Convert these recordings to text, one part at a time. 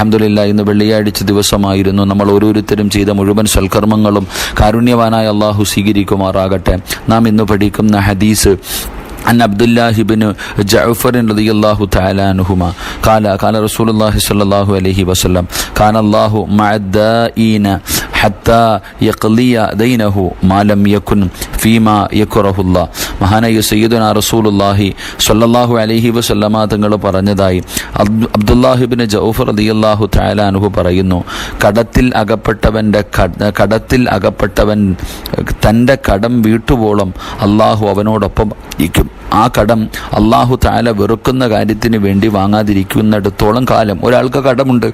അൽഹംദുലില്ലാഹ് ഇന്ന് വെള്ളിയാഴ്ച ദിവസമായിരുന്നു. നമ്മൾ ഓരോരുത്തരും ചെയ്ത മുഴുവൻ സൽക്കർമ്മങ്ങളും കാരുണ്യവാനായ അള്ളാഹു സ്വീകരിക്കുമാറാകട്ടെ. നാം ഇന്ന് പഠിക്കുന്ന ഹദീസ് عن عبد الله بن جعفر رضي الله تعالى عنهما قال رسول الله صلى الله عليه وسلم كان الله مع الدائين حتى يقضي دينه ما لم يكن فيما يكره الله. മഹാനായ സയ്യിദുനാ റസൂലുള്ളാഹി സ്വല്ലല്ലാഹു അലൈഹി വസല്ലമ തങ്ങൾ പറഞ്ഞതായി അബ്ദുല്ലാഹി ഇബ്നു ജൗഫർ റളിയല്ലാഹു തആല അൻഹു പറയുന്നു, കടത്തിൽ അകപ്പെട്ടവൻ തൻ്റെ കടം വീട്ടുവോളം അള്ളാഹു അവനോടൊപ്പം ഇരിക്കും. ആ കടം അള്ളാഹു തആല വെറുക്കുന്ന കാര്യത്തിന് വേണ്ടി വാങ്ങാതിരിക്കുന്നിടത്തോളം കാലം. ഒരാൾക്ക് കടമുണ്ട്,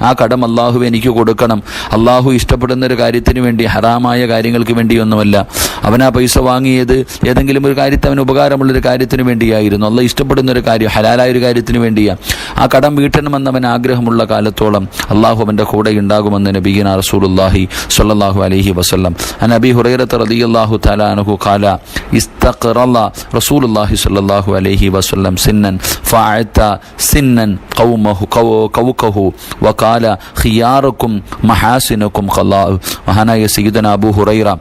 ആ കടം അള്ളാഹു എനിക്ക് കൊടുക്കണം, അള്ളാഹു ഇഷ്ടപ്പെടുന്ന ഒരു കാര്യത്തിന് വേണ്ടി, ഹറാമായ കാര്യങ്ങൾക്ക് വേണ്ടിയൊന്നുമല്ല. അവൻ ആ പൈസ വാങ്ങിയത് ഏതെങ്കിലും ഒരു കാര്യത്തെ അവന് ഉപകാരമുള്ളൊരു കാര്യത്തിന് വേണ്ടിയായിരുന്നു, അള്ളാഹ് ഇഷ്ടപ്പെടുന്ന ഒരു കാര്യം, ഹലാലായൊരു കാര്യത്തിന് വേണ്ടിയാണ്. ആ കടം വീട്ടണമെന്ന് അവൻ ആഗ്രഹമുള്ള കാലത്തോളം അള്ളാഹു അവൻ്റെ കൂടെ ഉണ്ടാകുമെന്ന് നബിയുനാ റസൂലുള്ളാഹി സ്വല്ലല്ലാഹു അലൈഹി വസല്ലം. അൻ അബീ ഹുറൈറത റളിയല്ലാഹു തആല അൻഹു ഖാല ഇസ്തഖറല റസൂലുള്ളാഹി സ്വല്ലല്ലാഹു അലൈഹി വസല്ലം സിന്നൻ ഫഅത സിന്നൻ ഖൗമഹു വഖാല ഖിയാറുക്കും മഹാസിനുക്കും ഖലാഉ. മഹാനായ സയ്യിദുനാ അബൂ ഹുറൈറ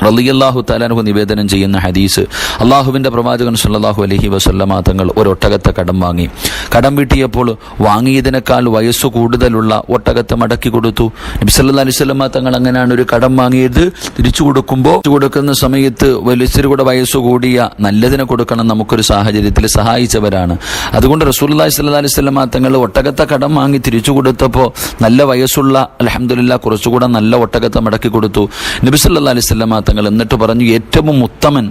റളിയല്ലാഹു തആല അൻഹു നിവേദനം ചെയ്യുന്ന ഹദീസ്, അള്ളാഹുവിൻ്റെ പ്രവാചകൻ സല്ലല്ലാഹു അലൈഹി വസല്ലമ തങ്ങൾ ഒരൊട്ടകത്തെ കടം വാങ്ങി. കടം വീട്ടിയപ്പോൾ വാങ്ങിയതിനേക്കാൾ വയസ്സു കൂടുതലുള്ള ഒട്ടകത്തെ മടക്കി കൊടുത്തു. നബി സല്ലല്ലാഹു അലൈഹി വസല്ലമ തങ്ങൾ അങ്ങനെയാണ് ഒരു കടം വാങ്ങിയത്. തിരിച്ചു കൊടുക്കുന്ന സമയത്ത് വലിയൊരു കൂടെ വയസ്സു കൂടിയ നല്ലതിനെ കൊടുക്കണം, നമുക്കൊരു സാഹചര്യത്തിൽ സഹായിച്ചവരാണ്. അതുകൊണ്ട് റസൂലുള്ളാഹി സ്വല്ലല്ലാഹു അലൈഹി വസല്ലമ തങ്ങൾ ഒട്ടകത്തെ കടം വാങ്ങി തിരിച്ചു കൊടുത്തപ്പോൾ നല്ല വയസ്സുള്ള അൽഹംദുലില്ലാഹ് കുറച്ചുകൂടെ നല്ല ഒട്ടകത്തെ മടക്കി കൊടുത്തു നബി സല്ലല്ലാഹു അലൈഹി വസല്ലമ തങ്ങൾ. എന്നിട്ട് പറഞ്ഞു, ഏറ്റവും ഉത്തമൻ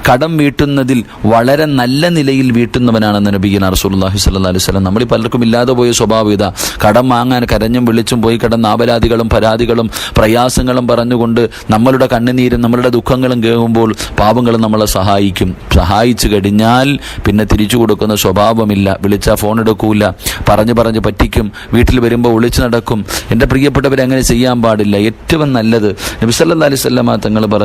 കടം വീട്ടുന്നതിൽ വളരെ നല്ല നിലയിൽ വീട്ടുന്നവനാണെന്ന് നബിയുനാ റസൂലുള്ളാഹി സ്വല്ലല്ലാഹു അലൈഹി വസല്ലം. നമ്മൾ പലർക്കും ഇല്ലാതെ പോയ സ്വഭാവം ഇതാ, കടം വാങ്ങാൻ കരഞ്ഞും വിളിച്ചും പോയി കിടന്ന ആപരാധികളും പരാതികളും പ്രയാസങ്ങളും പറഞ്ഞുകൊണ്ട് നമ്മളുടെ കണ്ണുനീരും നമ്മളുടെ ദുഃഖങ്ങളും കേൾക്കുമ്പോൾ പാവങ്ങളും നമ്മളെ സഹായിച്ചു കഴിഞ്ഞാൽ പിന്നെ തിരിച്ചു കൊടുക്കുന്ന സ്വഭാവമില്ല. വിളിച്ചാൽ ഫോൺ എടുക്കൂല, പറഞ്ഞു പറ്റിക്കും, വീട്ടിൽ വരുമ്പോൾ ഒളിച്ചു നടക്കും. എൻ്റെ പ്രിയപ്പെട്ടവരെ, അങ്ങനെ ചെയ്യാൻ പാടില്ല. ഏറ്റവും നല്ലത് നബി സല്ലല്ലാഹു അലൈഹി വസല്ലം തങ്ങൾ പറഞ്ഞു,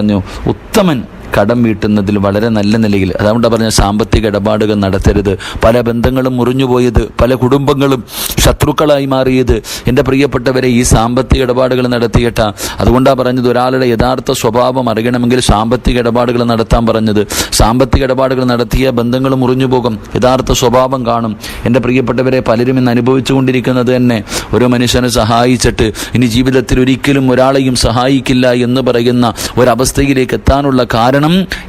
ഉത്തമൻ കടം വീട്ടുന്നതിൽ വളരെ നല്ല നിലയിൽ. അതുകൊണ്ടാണ് പറഞ്ഞ സാമ്പത്തിക ഇടപാടുകൾ നടത്തരുത്. പല ബന്ധങ്ങളും മുറിഞ്ഞുപോയത്, പല കുടുംബങ്ങളും ശത്രുക്കളായി മാറിയത് എൻ്റെ പ്രിയപ്പെട്ടവരെ ഈ സാമ്പത്തിക ഇടപാടുകൾ നടത്തിയിട്ട. അതുകൊണ്ടാണ് പറഞ്ഞത്, ഒരാളുടെ യഥാർത്ഥ സ്വഭാവം അറിയണമെങ്കിൽ സാമ്പത്തിക ഇടപാടുകൾ നടത്താൻ പറഞ്ഞത്. സാമ്പത്തിക ഇടപാടുകൾ നടത്തിയ ബന്ധങ്ങൾ മുറിഞ്ഞു പോകും, യഥാർത്ഥ സ്വഭാവം കാണും. എൻ്റെ പ്രിയപ്പെട്ടവരെ, പലരും ഇന്ന് അനുഭവിച്ചു കൊണ്ടിരിക്കുന്നത് തന്നെ ഒരു മനുഷ്യനെ സഹായിച്ചിട്ട് ഇനി ജീവിതത്തിൽ ഒരിക്കലും ഒരാളെയും സഹായിക്കില്ല എന്ന് പറയുന്ന ഒരവസ്ഥയിലേക്ക് എത്താനുള്ള കാരണം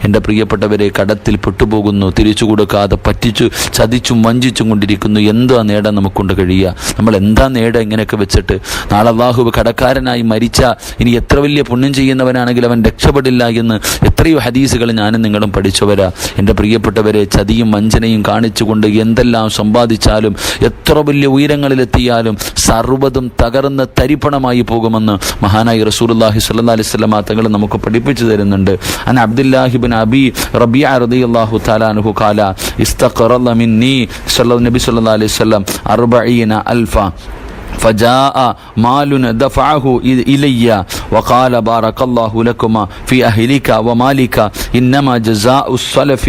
എൻ്റെ പ്രിയപ്പെട്ടവരെ കടത്തിൽ പെട്ടുപോകുന്നു, തിരിച്ചു കൊടുക്കാതെ പറ്റിച്ചു ചതിച്ചും വഞ്ചിച്ചും കൊണ്ടിരിക്കുന്നു. എന്താ നേടാൻ നമുക്കൊണ്ട് കഴിയുക? നമ്മൾ എന്താ നേടുക ഇങ്ങനെയൊക്കെ വെച്ചിട്ട്? നാളെ അല്ലാഹു കടക്കാരനായി മരിച്ച ഇനി എത്ര വലിയ പുണ്യം ചെയ്യുന്നവനാണെങ്കിലും അവൻ രക്ഷപ്പെടില്ല എന്ന് എത്രയോ ഹദീസുകൾ ഞാനും നിങ്ങളും പഠിച്ചവരാ. എൻ്റെ പ്രിയപ്പെട്ടവരെ, ചതിയും വഞ്ചനയും കാണിച്ചുകൊണ്ട് എന്തെല്ലാം സമ്പാദിച്ചാലും എത്ര വലിയ ഉയരങ്ങളിലെത്തിയാലും സർവ്വതും തകർന്ന് തരിപ്പണമായി പോകുമെന്ന് മഹാനായി റസൂലുള്ളാഹി സ്വല്ലല്ലാഹു അലൈഹി വസല്ലം തങ്ങൾ നമുക്ക് പഠിപ്പിച്ചു തരുന്നുണ്ട്. അൻ അബ്ദുല്ലാഹി ഇബ്നു അബീ റബീഅ റളിയല്ലാഹു തആല അൻഹു ഖാല ഇസ്തഖറല മിന്നി നബി സല്ലല്ലാഹു അലൈഹി വസല്ലം 40,000 فجاء مال دفعه إلي وقال بارك الله لكما في أهلك ومالك إنما جزاء السلف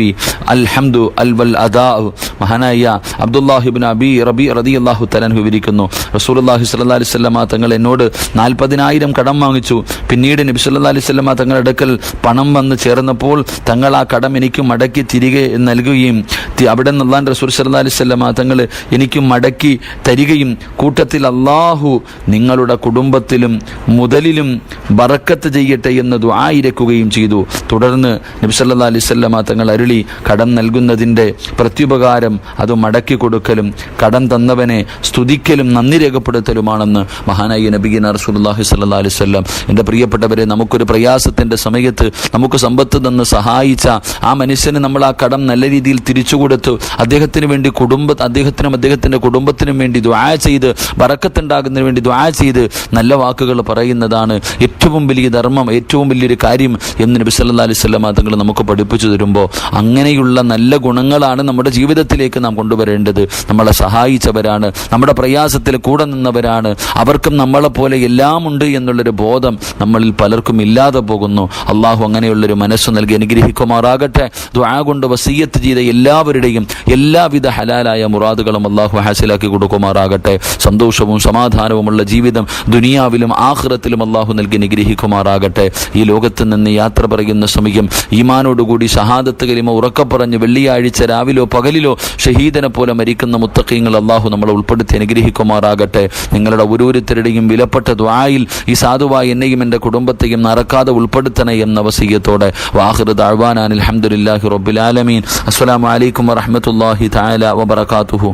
الحمد والأداء. മഹാനായ അബ്ദുല്ലാഹി ഇബ്നു അബീ റബീഅ റളിയല്ലാഹു തആല അൻഹു വിവരിക്കുന്നു, റസൂലുള്ളാഹി സ്വല്ലല്ലാഹു അലൈഹി വസല്ലം തങ്ങൾ എന്നോട് 40,000 കടം വാങ്ങിച്ചു. പിന്നീട് നബി സല്ലല്ലാഹു അലൈഹി വസല്ലം തങ്ങളുടെ അടുക്കൽ പണം വന്ന് ചേർന്നപ്പോൾ തങ്ങൾ ആ കടം എനിക്ക് മടക്കി തിരികെ നൽകുകയും അവിടെ നിന്ന് അല്ലാഹുവിൻ്റെ റസൂൽ സല്ലല്ലാഹു അലൈഹി വസല്ലം തങ്ങൾ എനിക്ക് മടക്കി തരികയും കൂട്ടത്തിൽ അല്ലാഹു നിങ്ങളുടെ കുടുംബത്തിലും മുതലിലും ബറക്കത്ത് ചെയ്യട്ടെ എന്ന് ദുആ ഇരക്കുകയും ചെയ്തു. തുടർന്ന് നബി സല്ലല്ലാഹു അലൈഹി വസല്ലം തങ്ങൾ അരുളി, കടം നൽകുന്നതിൻ്റെ പ്രത്യുപകാരം അത് മടക്കി കൊടുക്കലും കടം തന്നവനെ സ്തുതിക്കലും നന്ദി രേഖപ്പെടുത്തലുമാണെന്ന് മഹാനായ നബിയുനാ റസൂലുള്ളാഹി സ്വല്ലല്ലാഹു അലൈഹി വസല്ലം. എൻ്റെ പ്രിയപ്പെട്ടവരെ, നമുക്കൊരു പ്രയാസത്തിൻ്റെ സമയത്ത് നമുക്ക് സമ്പത്ത് തന്ന് സഹായിച്ച ആ മനുഷ്യന് നമ്മൾ ആ കടം നല്ല രീതിയിൽ തിരിച്ചു കൊടുത്തു അദ്ദേഹത്തിന് വേണ്ടി അദ്ദേഹത്തിനും അദ്ദേഹത്തിൻ്റെ കുടുംബത്തിനും വേണ്ടി ദുആ ചെയ്ത് ബറക്കത്തുണ്ടാകുന്നതിന് വേണ്ടി ദുആ ചെയ്ത് നല്ല വാക്കുകൾ പറയുന്നതാണ് ഏറ്റവും വലിയ ധർമ്മം, ഏറ്റവും വലിയൊരു കാര്യം എന്ന് നബി സല്ലല്ലാഹു അലൈഹി വസല്ലം തങ്ങൾ നമുക്ക് പഠിപ്പിച്ചു തരുമ്പോൾ അങ്ങനെയുള്ള നല്ല ഗുണങ്ങളാണ് നമ്മുടെ ജീവിതത്തിലേക്ക് നാം കൊണ്ടുവരേണ്ടത്. നമ്മളെ സഹായിച്ചവരാണ്, നമ്മുടെ പ്രയാസത്തിൽ കൂടെ നിന്നവരാണ്, അവർക്കും നമ്മളെപ്പോലെ എല്ലാം ഉണ്ട് എന്നുള്ളൊരു ബോധം നമ്മളിൽ പലർക്കും ഇല്ലാതെ പോകുന്നു. അള്ളാഹു അങ്ങനെയുള്ളൊരു മനസ്സ് നൽകി അനുഗ്രഹിക്കുമാറാകട്ടെ. ദുആ കൊണ്ട് വസിയ്യത്ത് ചെയ്ത എല്ലാവരുടെയും എല്ലാവിധ ഹലാലായ മുറാദുകളും അള്ളാഹു ഹാസിലാക്കി കൊടുക്കുമാറാകട്ടെ. സന്തോഷവും സമാധാനവുമുള്ള ജീവിതം ദുനിയാവിലും ആഖിറത്തിലും അള്ളാഹു നൽകി അനുഗ്രഹിക്കുമാറാകട്ടെ. ഈ ലോകത്ത് നിന്ന് യാത്ര പറയുന്ന സമയം ഈമാനോടുകൂടി ഷഹാദത്ത് കലിമ ഉറക്കപ്പറഞ്ഞ് വെള്ളിയാഴ്ച രാവിലോ പകലിലോ ഷഹീദനെ പോലെ മരിക്കുന്ന മുത്തഖീങ്ങൾ അള്ളാഹു നമ്മളെ ഉൾപ്പെടുത്തി അനുഗ്രഹിക്കുമാറാകട്ടെ. നിങ്ങളുടെ ഓരോരുത്തരുടെയും വിലപ്പെട്ട ദുആയിൽ ഈ സാധുവായി എന്നെയും എൻ്റെ കുടുംബത്തെയും മറക്കാതെ ഉൾപ്പെടുത്തണേ എന്ന വസിയ്യത്തോടെ വാഖിറു ദഅ്വാനാ അൽഹംദുലില്ലാഹി റബ്ബിൽ ആലമീൻ. അസ്സലാമു അലൈക്കും വറഹ്മത്തുള്ളാഹി തആല വബറകാതുഹു.